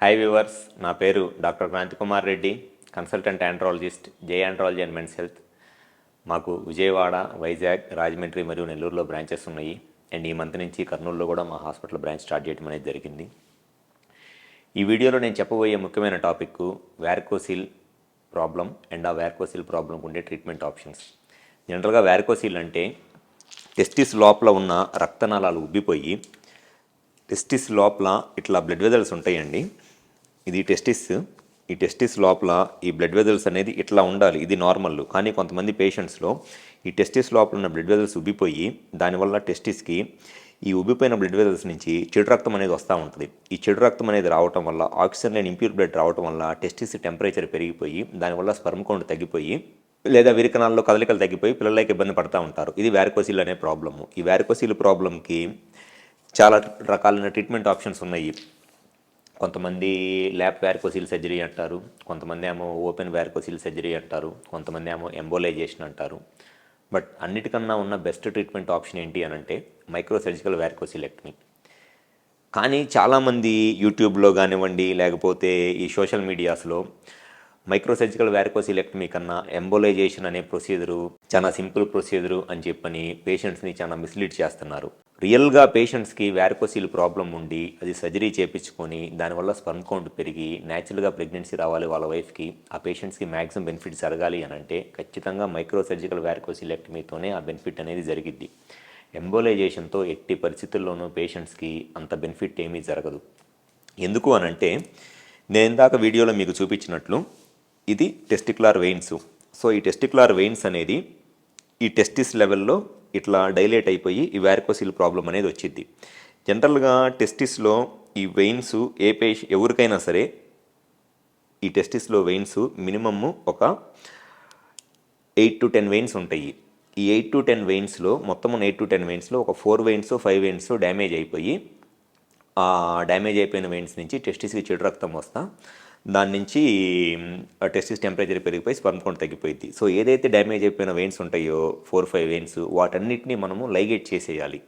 Hi viewers, నా పేరు doctor Kranthikumar Reddy, consultant andrologist, J andrology and men's health. మాకు విజయవాడ, వైజాగ్, రాజమండ్రి మరియు నెల్లూరులో బ్రాంచెస్ ఉన్నాయి. అండ్ ఈ మంత్ నుంచి కర్నూలులో కూడా మా హాస్పిటల్ బ్రాంచ్ స్టార్ట్ చేయడం అనేది జరిగింది. ఈ వీడియోలో నేను చెప్పబోయే ముఖ్యమైన టాపిక్ వ్యారికోసిల్ ప్రాబ్లం అండ్ ఆ వ్యారికోసిల్ ప్రాబ్లంకు ఉండే ట్రీట్మెంట్ ఆప్షన్స్. జనరల్గా వ్యారికోసిల్ అంటే టెస్టిస్ లోపల ఉన్న రక్తనాళాలు ఉబ్బిపోయి టెస్టిస్ లోపల ఇట్లా బ్లడ్ వెజల్స్ ఉంటాయండి. ఇది టెస్టిస్. ఈ టెస్టిస్ లోపల ఈ బ్లడ్ వెజల్స్ అనేది ఇట్లా ఉండాలి, ఇది నార్మల్. కానీ కొంతమంది పేషెంట్స్లో ఈ టెస్టిస్ లోపల ఉన్న బ్లడ్ వెజల్స్ ఉబ్బిపోయి దానివల్ల టెస్టిస్కి ఈ ఉబ్బిపోయిన బ్లడ్ వెజల్స్ నుంచి చెడు రక్తం అనేది వస్తూ ఉంటుంది. ఈ చెడు రక్తం అనేది రావటం వల్ల ఆక్సిజన్ లేని ఇంప్యూర్ బ్లడ్ రావటం వల్ల టెస్టిస్ టెంపరేచర్ పెరిగిపోయి దానివల్ల స్పర్మ్ కౌంట్ తగ్గిపోయి లేదా విరికణాల్లో కదలికలు తగ్గిపోయి పిల్లలకి ఇబ్బంది పడుతూ ఉంటారు. ఇది వ్యారికోసిల్ అనే ప్రాబ్లము. ఈ వ్యారికోసిల్ ప్రాబ్లంకి చాలా రకాలైన ట్రీట్మెంట్ ఆప్షన్స్ ఉన్నాయి. కొంతమంది ల్యాప్ వ్యారికోసిల్ సర్జరీ అంటారు, కొంతమంది ఏమో ఓపెన్ వ్యారికోసిల్ సర్జరీ అంటారు, కొంతమంది ఏమో ఎంబోలైజేషన్ అంటారు. బట్ అన్నిటికన్నా ఉన్న బెస్ట్ ట్రీట్మెంట్ ఆప్షన్ ఏంటి అని అంటే మైక్రో సర్జికల్ వ్యారికోసిలెక్టమీ. కానీ చాలామంది యూట్యూబ్లో కానివ్వండి లేకపోతే ఈ సోషల్ మీడియాస్లో మైక్రో సర్జికల్ వ్యారికోసిలెక్టమీ కన్నా ఎంబోలైజేషన్ అనే ప్రొసీజరు చాలా సింపుల్ ప్రొసీజరు అని చెప్పని పేషెంట్స్ని చాలా మిస్లీడ్ చేస్తున్నారు. రియల్గా పేషెంట్స్కి వ్యారికోసిల్ ప్రాబ్లం ఉండి అది సర్జరీ చేయించుకొని దానివల్ల స్పర్మ్ కౌంట్ పెరిగి న్యాచురల్గా ప్రెగ్నెన్సీ రావాలి వాళ్ళ వైఫ్కి, ఆ పేషెంట్స్కి మ్యాక్సిమం బెనిఫిట్ జరగాలి అని అంటే ఖచ్చితంగా మైక్రో సర్జికల్ వ్యారికోసిలెక్టమీతోనే ఆ బెనిఫిట్ అనేది జరిగిద్ది. ఎంబోలైజేషన్తో ఎట్టి పరిస్థితుల్లోనూ పేషెంట్స్కి అంత బెనిఫిట్ ఏమీ జరగదు. ఎందుకు అనంటే నేను ఇందాక వీడియోలో మీకు చూపించినట్లు ఇది టెస్టిక్యులర్ వెయిన్స్. సో ఈ టెస్టిక్యులర్ వెయిన్స్ అనేది ఈ టెస్టిస్ లెవెల్లో ఇట్లా డైలేట్ అయిపోయి ఈ వ్యారికోసిల్ ప్రాబ్లం అనేది వచ్చింది. జనరల్గా టెస్టిస్లో ఈ వెయిన్స్ ఎవరికైనా సరే ఈ టెస్టిస్లో వెయిన్స్ మినిమమ్ ఒక 8 to 10 వెయిన్స్ ఉంటాయి. ఈ 8 to 10 వెయిన్స్లో మొత్తం 8 to 10 వెయిన్స్లో ఒక 4 వెయిన్స్ 5 వెయిన్స్ డ్యామేజ్ అయిపోయి ఆ డ్యామేజ్ అయిపోయిన వెయిన్స్ నుంచి టెస్టిస్కి చెడు రక్తం వస్తా దాని నుంచి టెస్టిస్ టెంపరేచర్ పెరిగిపోయి స్పర్మ్ కౌంట్ తగ్గిపోయింది. సో ఏదైతే డ్యామేజ్ అయిపోయిన వెయిన్స్ ఉంటాయో 4-5 వెయిన్స్ వాటన్నిటిని మనము లైగేట్ చేసేయాలి.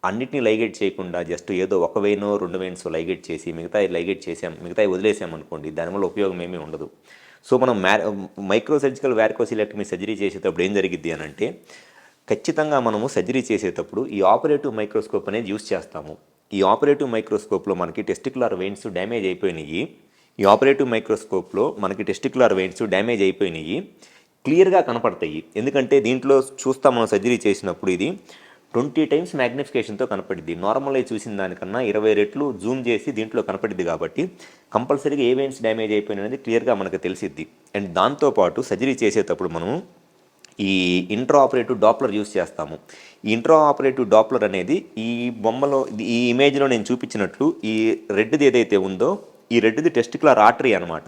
అన్నిటినీ లైగేట్ చేయకుండా జస్ట్ ఏదో ఒక వెయినో 2 వెయిన్స్ లైగేట్ చేసి మిగతా వదిలేసామనుకోండి, దానివల్ల ఉపయోగం ఏమీ ఉండదు. సో మనం మైక్రో సర్జికల్ వ్యారికోసిలెక్టమీ సర్జరీ చేసేటప్పుడు ఏం జరిగిద్ది అని అంటే ఖచ్చితంగా మనము సర్జరీ చేసేటప్పుడు ఈ ఆపరేటివ్ మైక్రోస్కోప్ అనేది యూస్ చేస్తాము. ఈ ఆపరేటివ్ మైక్రోస్కోప్లో మనకి టెస్టిక్యులర్ వెయిన్స్ డ్యామేజ్ అయిపోయినాయి. క్లియర్గా కనపడతాయి. ఎందుకంటే దీంట్లో మనం సర్జరీ చేసినప్పుడు ఇది 20 times మ్యాగ్నిఫికేషన్తో కనపడిద్ది. నార్మల్గా చూసిన దానికన్నా 20 రెట్లు జూమ్ చేసి దీంట్లో కనపడిద్ది. కాబట్టి కంపల్సరీగా ఏ వెయిన్స్ డ్యామేజ్ అయిపోయిన అనేది క్లియర్గా మనకు తెలిసిద్ది. అండ్ దాంతోపాటు సర్జరీ చేసేటప్పుడు మనము ఈ ఇంట్రా ఆపరేటివ్ డాప్లర్ యూస్ చేస్తాము. ఈ ఇంట్రా ఆపరేటివ్ డాప్లర్ అనేది ఈ బొమ్మలో ఈ ఇమేజ్లో నేను చూపించినట్లు ఈ రెడ్ది ఏదైతే ఉందో ఈ రెడ్ది టెస్టిక్యులర్ ఆర్టరీ అనమాట.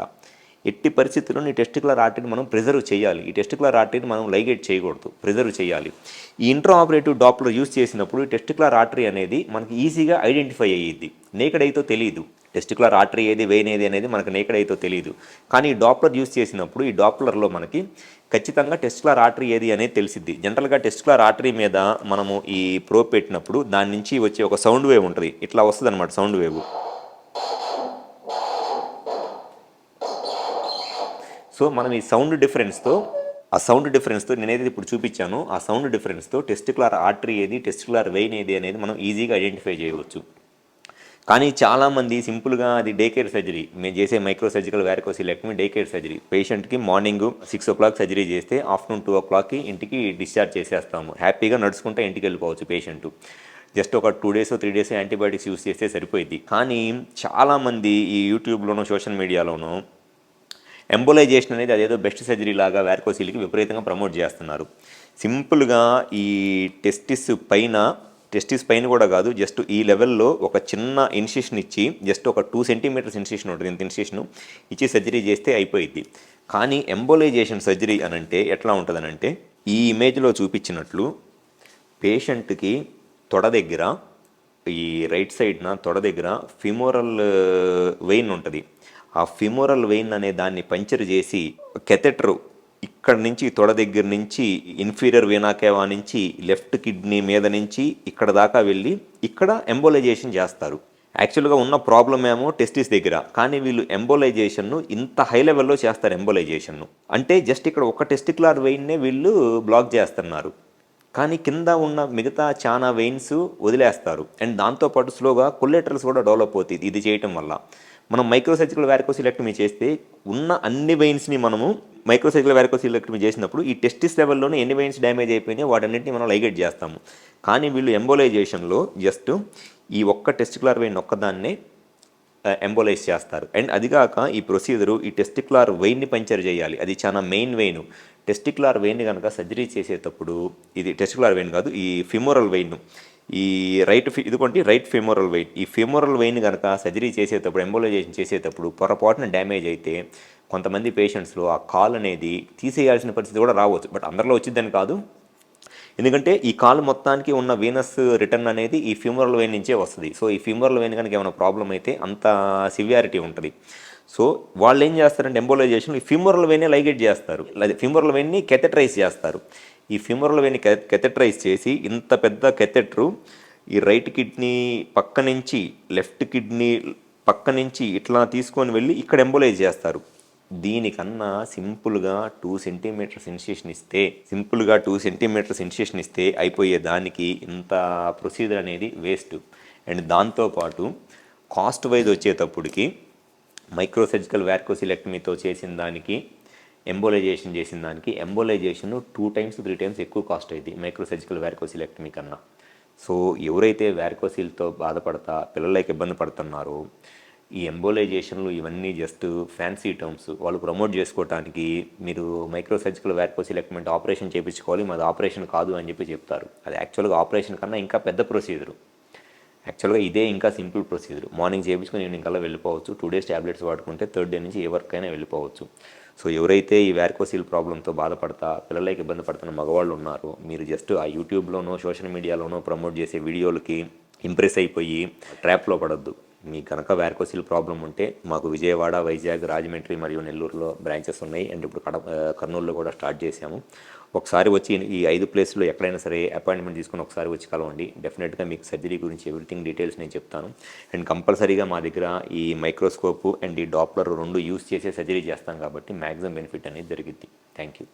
ఎట్టి పరిస్థితుల్లో ఈ టెస్టిక్యులర్ ఆర్టరీని మనం ప్రిజర్వ్ చేయాలి. ఈ టెస్టిక్యులర్ ఆర్టరీని మనం లైగేట్ చేయకూడదు, ప్రిజర్వ్ చేయాలి. ఈ ఇంట్రా ఆపరేటివ్ డాప్లర్ యూస్ చేసినప్పుడు ఈ టెస్టిక్యులర్ ఆర్టరీ అనేది మనకి ఈజీగా ఐడెంటిఫై అయ్యిద్ది. నేకెడ్ అయితే తెలియదు టెస్టిక్యులర్ ఆర్టరీ ఏది వెయిన్ ఏది అనేది మనకు నేకెడ్ అయితే తెలియదు. కానీ ఈ డాప్లర్ యూస్ చేసినప్పుడు ఈ డాప్లర్లో మనకి ఖచ్చితంగా టెస్టిక్యులర్ ఆర్టరీ ఏది అనేది తెలిసిద్ది. జనరల్గా టెస్టిక్యులర్ ఆర్టరీ మీద మనము ఈ ప్రోబ్ పెట్టినప్పుడు దాని నుంచి వచ్చే ఒక సౌండ్ వేవ్ ఉంటుంది, ఇట్లా వస్తుంది అనమాట సౌండ్ వేవ్. సో మనం ఈ సౌండ్ డిఫరెన్స్తో నేనైతే ఇప్పుడు చూపించాను, ఆ సౌండ్ డిఫరెన్స్తో టెస్టిక్యులర్ ఆర్టరీ ఏది టెస్టిక్యులర్ వెయిన్ ఏది అనేది మనం ఈజీగా ఐడెంటిఫై చేయవచ్చు. కానీ చాలామంది సింపుల్గా అది డే కేర్ సర్జరీ, మేము చేసే micro surgical varicocelectomy day care surgery. పేషెంట్కి మార్నింగ్ 6 o'clock సర్జరీ చేస్తే ఆఫ్టర్నూన్ 2 o'clockకి ఇంటికి డిశ్చార్జ్ చేసేస్తాము. హ్యాపీగా నడుచుకుంటే ఇంటికి వెళ్ళిపోవచ్చు పేషెంట్. జస్ట్ ఒక 2 days 3 days యాంటీబయాటిక్స్ యూస్ చేస్తే సరిపోయింది. కానీ చాలామంది ఈ యూట్యూబ్లోనూ సోషల్ మీడియాలోనూ ఎంబోలైజేషన్ అనేది అదేదో బెస్ట్ సర్జరీ లాగా వ్యారికోసిల్కి విపరీతంగా ప్రమోట్ చేస్తున్నారు. సింపుల్గా ఈ టెస్టిస్ పైన కూడా కాదు, జస్ట్ ఈ లెవెల్లో ఒక చిన్న ఇన్సిషన్ ఇచ్చి జస్ట్ ఒక 2 centimeters ఇన్సిషన్ ఉంటుంది, ఇంత ఇన్సిషన్ ఇచ్చి సర్జరీ చేస్తే అయిపోయింది. కానీ ఎంబోలైజేషన్ సర్జరీ అనంటే ఎట్లా ఉంటుందనంటే ఈ ఇమేజ్లో చూపించినట్లు పేషెంట్కి తొడ దగ్గర ఈ రైట్ సైడ్న తొడ దగ్గర ఫిమోరల్ వెయిన్ ఉంటుంది. ఆ ఫిమోరల్ వెయిన్ అనే దాన్ని పంచర్ చేసి కెథెటర్ ఇక్కడ నుంచి తొడ దగ్గర నుంచి ఇన్ఫీరియర్ వీనా కేవా నుంచి లెఫ్ట్ కిడ్నీ మీద నుంచి ఇక్కడ దాకా వెళ్ళి ఇక్కడ ఎంబోలైజేషన్ చేస్తారు. యాక్చువల్గా ఉన్న ప్రాబ్లం ఏమో టెస్టిస్ దగ్గర, కానీ వీళ్ళు ఎంబోలైజేషన్ను ఇంత హై లెవెల్లో చేస్తారు. ఎంబోలైజేషన్ను అంటే జస్ట్ ఇక్కడ ఒక టెస్టిక్యులర్ వెయిన్నే వీళ్ళు బ్లాక్ చేస్తున్నారు, కానీ కింద ఉన్న మిగతా చాలా వెయిన్స్ వదిలేస్తారు. అండ్ దాంతోపాటు స్లోగా కొల్లెటరల్స్ కూడా డెవలప్ అవుతుంది ఇది చేయటం వల్ల. మనం మైక్రోసర్జికల్ వారికోసిలెక్టమీ చేస్తే ఉన్న అన్ని వెయిన్స్ని మనము మైక్రోసర్జికల్ వారికోసిలెక్టమీ చేసినప్పుడు ఈ టెస్టిస్ లెవెల్లోనే ఎన్ని వెయిన్స్ డ్యామేజ్ అయిపోయినాయి వాటన్నింటినీ మనం లైగేట్ చేస్తాము. కానీ వీళ్ళు ఎంబోలైజేషన్లో జస్ట్ ఈ ఒక్క టెస్టిక్యులర్ వెయిన్ ఒక్కదాన్నే ఎంబోలైజ్ చేస్తారు. అండ్ అదిగాక ఈ ప్రొసీజరు ఈ టెస్టిక్యులర్ వెయిన్ని పంచర్ చేయాలి, అది చాలా మెయిన్ వెయిన్. టెస్టిక్యులర్ వెయిన్ కనుక సర్జరీ చేసేటప్పుడు, ఇది టెస్టిక్యులర్ వెయిన్ కాదు, ఈ ఫిమోరల్ వెయిన్, ఈ ఇదిగోండి రైట్ ఫిమోరల్ వెయిన్, ఈ ఫిమోరల్ వెయిన్ కనుక సర్జరీ చేసేటప్పుడు ఎంబోలైజేషన్ చేసేటప్పుడు పొరపాటున డ్యామేజ్ అయితే కొంతమంది పేషెంట్స్లో ఆ కాల్ అనేది తీసేయాల్సిన పరిస్థితి కూడా రావచ్చు. బట్ అందరిలో వచ్చిందని కాదు, ఎందుకంటే ఈ కాలు మొత్తానికి ఉన్న వీనస్ రిటర్న్ అనేది ఈ ఫ్యూమరల్ వెయిన్ నుంచే వస్తుంది. సో ఈ ఫ్యూమరల్ వెయిన్ కనుక ఏమైనా ప్రాబ్లం అయితే అంత సివియారిటీ ఉంటుంది. సో వాళ్ళు ఏం చేస్తారంటే ఎంబోలైజేషన్ ఈ ఫ్యూమరల్ వెయినే లైగేట్ చేస్తారు, అది ఫ్యూమరల్ వెయిన్ని కెథెట్రైజ్ చేస్తారు. ఈ ఫ్యూమరల్ వెయిన్ని కెథెట్రైజ్ చేసి ఇంత పెద్ద కెథెట్రు ఈ రైట్ కిడ్నీ పక్క నుంచి లెఫ్ట్ కిడ్నీ పక్క నుంచి ఇట్లా తీసుకొని వెళ్ళి ఇక్కడ ఎంబోలైజ్ చేస్తారు. దీనికన్నా సింపుల్గా 2 సెంటీమీటర్స్ ఇన్సిషన్ ఇస్తే అయిపోయే దానికి ఇంత ప్రొసీజర్ అనేది వేస్ట్. అండ్ దాంతోపాటు కాస్ట్ వైజ్ వచ్చేటప్పటికి మైక్రోసర్జికల్ వారికోసిలెక్టమీతో చేసిన దానికి ఎంబోలైజేషన్ చేసిన దానికి ఎంబోలైజేషన్ 2 times 3 times ఎక్కువ కాస్ట్ అయింది మైక్రోసర్జికల్ వారికోసిలెక్టమీ కన్నా. సో ఎవరైతే వారికోసిల్తో బాధపడతా పిల్లలకి ఇబ్బంది పడుతున్నారో ఈ ఎంబోలైజేషన్లు ఇవన్నీ జస్ట్ ఫ్యాన్సీ టర్మ్స్, వాళ్ళు ప్రమోట్ చేసుకోవడానికి మీరు మైక్రోసర్జికల్ వారికోసిలెక్టమీ ఆపరేషన్ చేయించుకోవాలి, మాది ఆపరేషన్ కాదు అని చెప్పి చెప్తారు. అది యాక్చువల్గా ఆపరేషన్ కన్నా ఇంకా పెద్ద ప్రొసీజరు. యాక్చువల్గా ఇదే ఇంకా సింపుల్ ప్రొసీజర్. మార్నింగ్ చేయించుకొని ఈవినింగ్ కల్లా వెళ్ళిపోవచ్చు. 2 days ట్యాబ్లెట్స్ వాడుకుంటే 3rd day నుంచి ఏ వర్క్ అయినా వెళ్ళిపోవచ్చు. సో ఎవరైతే ఈ వారికోసిల్ ప్రాబ్లంతో బాధపడతా పిల్లలకి ఇబ్బంది పడుతున్న మగవాళ్ళు ఉన్నారో మీరు జస్ట్ ఆ యూట్యూబ్లోనో సోషల్ మీడియాలోనో ప్రమోట్ చేసే వీడియోలకి ఇంప్రెస్ అయిపోయి ట్రాప్లో పడొద్దు. మీకు కనుక వారికోసిల్ ప్రాబ్లం ఉంటే మాకు విజయవాడ, వైజాగ్, రాజమండ్రి మరియు నెల్లూరులో బ్రాంచెస్ ఉన్నాయి. అండ్ ఇప్పుడు కర్నూలులో కూడా స్టార్ట్ చేశాము. ఒకసారి వచ్చి ఈ 5 ప్లేస్లో ఎక్కడైనా సరే అపాయింట్మెంట్ తీసుకుని ఒకసారి వచ్చి కలవండి. డెఫినెట్గా మీకు సర్జరీ గురించి ఎవ్రీథింగ్ డీటెయిల్స్ నేను చెప్తాను. అండ్ కంపల్సరీగా మా దగ్గర ఈ మైక్రోస్కోప్ అండ్ ఈ డాప్లర్ 2 యూస్ చేసే సర్జరీ చేస్తాం కాబట్టి మ్యాక్సిమం బెనిఫిట్ అనేది జరిగింది. Thank you.